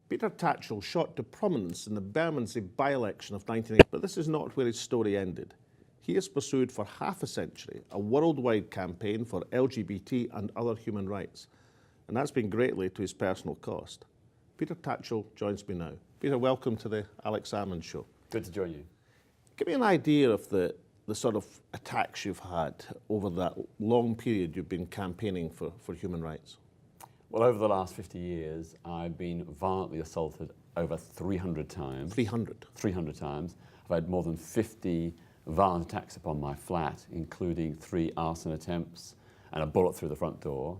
Peter Tatchell shot to prominence in the Bermondsey by-election of 1980, but this is not where his story ended. He has pursued for half a century a worldwide campaign for LGBT and other human rights, and that's been greatly to his personal cost. Peter Tatchell joins me now. Peter, welcome to the Alex Salmond Show. Good to join you. Give me an idea of the sort of attacks you've had over that long period you've been campaigning for human rights. Well, over the last 50 years, I've been violently assaulted over 300 times. 300? 300 times. I've had more than 50 violent attacks upon my flat, including 3 arson attempts and a bullet through the front door.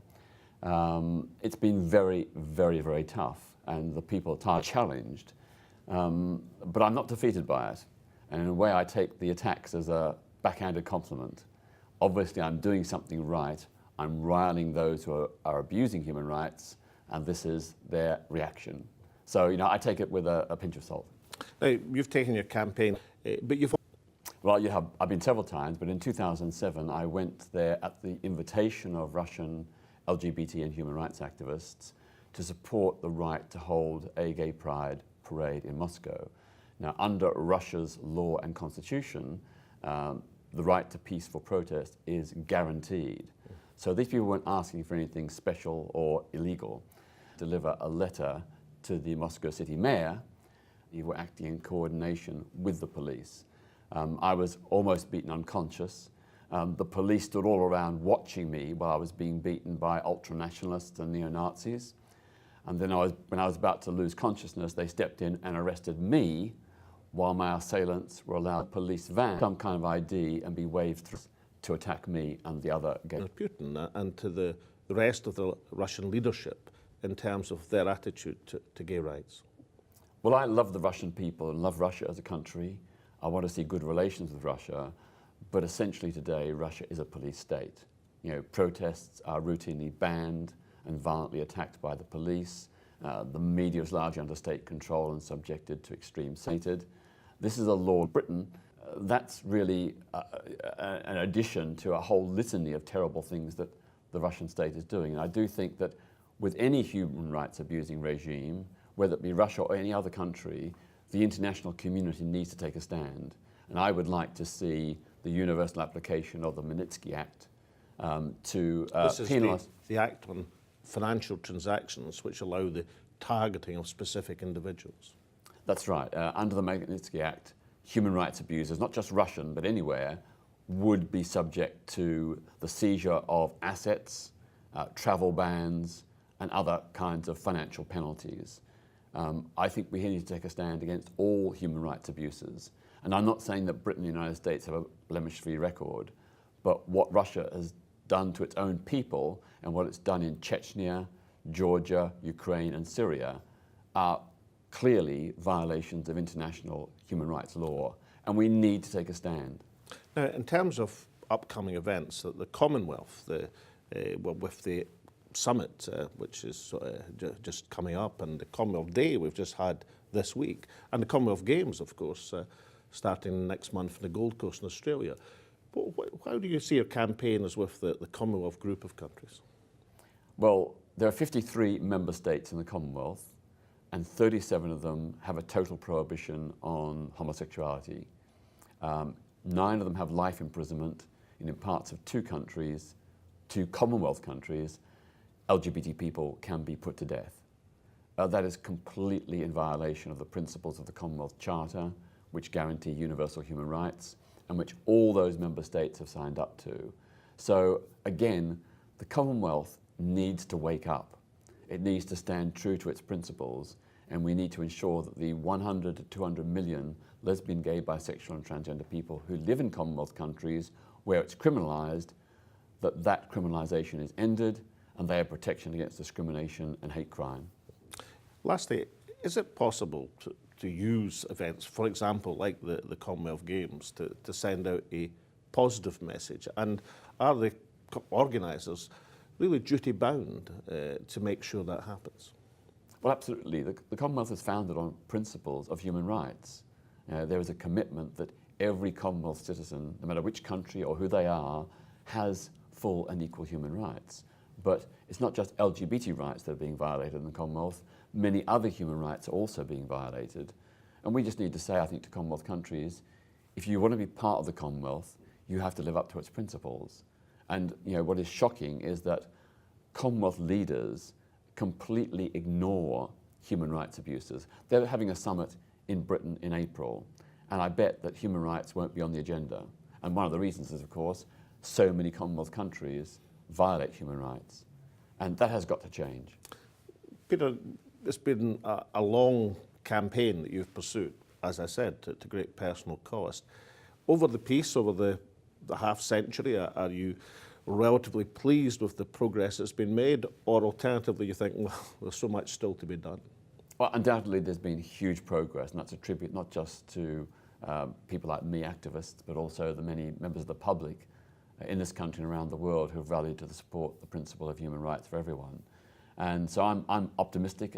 It's been very, very, very tough, and the people are challenged. But I'm not defeated by it. And in a way, I take the attacks as a backhanded compliment. Obviously, I'm doing something right. I'm riling those who are abusing human rights, and this is their reaction. So, I take it with a pinch of salt. Now, you've taken your campaign, but you've... Well, I've been several times, but in 2007, I went there at the invitation of Russian LGBT and human rights activists to support the right to hold a gay pride parade in Moscow. Now, under Russia's law and constitution, the right to peaceful protest is guaranteed. So these people weren't asking for anything special or illegal. Deliver a letter to the Moscow city mayor. You were acting in coordination with the police. I was almost beaten unconscious. The police stood all around watching me while I was being beaten by ultranationalists and neo-Nazis. And then when I was about to lose consciousness, they stepped in and arrested me while my assailants were allowed a police van, some kind of ID, and be waved through to attack me and the other gay. Putin and to the rest of the Russian leadership in terms of their attitude to gay rights? Well, I love the Russian people and love Russia as a country. I want to see good relations with Russia, but essentially today Russia is a police state. Protests are routinely banned and violently attacked by the police. The media is largely under state control and subjected to extreme censorship. This is a law in Britain. That's really an addition to a whole litany of terrible things that the Russian state is doing. And I do think that with any human rights abusing regime, whether it be Russia or any other country, the international community needs to take a stand. And I would like to see the universal application of the Magnitsky Act to penalise. The act on financial transactions which allow the targeting of specific individuals. That's right. Under the Magnitsky Act, human rights abusers, not just Russian, but anywhere, would be subject to the seizure of assets, travel bans, and other kinds of financial penalties. I think we need to take a stand against all human rights abuses. And I'm not saying that Britain and the United States have a blemish-free record, but what Russia has done to its own people and what it's done in Chechnya, Georgia, Ukraine, and Syria are clearly violations of international human rights law, and we need to take a stand. Now, in terms of upcoming events, the Commonwealth, with the summit, which is just coming up, and the Commonwealth Day we've just had this week, and the Commonwealth Games, of course, starting next month in the Gold Coast in Australia. How do you see your campaign as with the Commonwealth group of countries? Well, there are 53 member states in the Commonwealth, and 37 of them have a total prohibition on homosexuality. 9 of them have life imprisonment, and in parts of 2 countries, 2 Commonwealth countries, LGBT people can be put to death. That is completely in violation of the principles of the Commonwealth Charter, which guarantee universal human rights, and which all those member states have signed up to. So again, the Commonwealth needs to wake up. It needs to stand true to its principles, and we need to ensure that the 100 to 200 million lesbian, gay, bisexual and transgender people who live in Commonwealth countries where it's criminalised, that criminalisation is ended and they have protection against discrimination and hate crime. Lastly, is it possible to use events, for example, like the Commonwealth Games, to send out a positive message? And are the organisers really duty-bound to make sure that happens? Well, absolutely. The Commonwealth is founded on principles of human rights. There is a commitment that every Commonwealth citizen, no matter which country or who they are, has full and equal human rights. But it's not just LGBT rights that are being violated in the Commonwealth. many other human rights are also being violated. And we just need to say, I think, to Commonwealth countries, if you want to be part of the Commonwealth, you have to live up to its principles. And what is shocking is that Commonwealth leaders completely ignore human rights abuses. They're having a summit in Britain in April, and I bet that human rights won't be on the agenda. And one of the reasons is, of course, so many Commonwealth countries violate human rights. And that has got to change. Peter, it's been a long campaign that you've pursued, as I said, to great personal cost. Over the peace, over the half century, are you relatively pleased with the progress that's been made, or alternatively you think, well, there's so much still to be done? Well, undoubtedly there's been huge progress, and that's a tribute not just to people like me, activists, but also the many members of the public in this country and around the world who have rallied to support the principle of human rights for everyone. And so I'm optimistic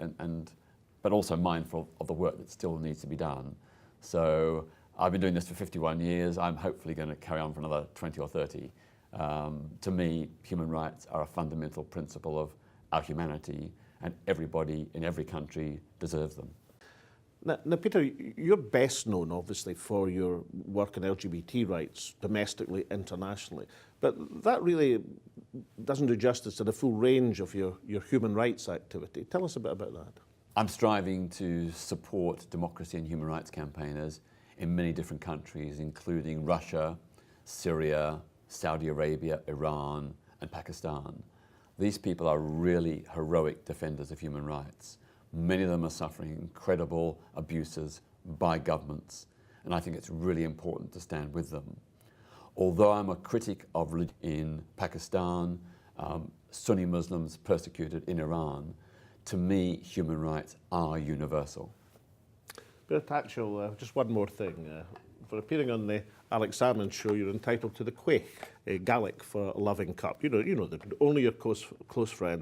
but also mindful of the work that still needs to be done. So I've been doing this for 51 years. I'm hopefully going to carry on for another 20 or 30. To me, human rights are a fundamental principle of our humanity, and everybody in every country deserves them. Now, Peter, you're best known, obviously, for your work in LGBT rights, domestically, internationally. But that really doesn't do justice to the full range of your human rights activity. Tell us a bit about that. I'm striving to support democracy and human rights campaigners in many different countries, including Russia, Syria, Saudi Arabia, Iran, and Pakistan. These people are really heroic defenders of human rights. Many of them are suffering incredible abuses by governments, and I think it's really important to stand with them. Although I'm a critic of religion in Pakistan, Sunni Muslims persecuted in Iran, to me, human rights are universal. Peter Tatchell, just one more thing. For appearing on the Salmond Show, you're entitled to the Quaich, a Gaelic for loving cup. You know that only your close friends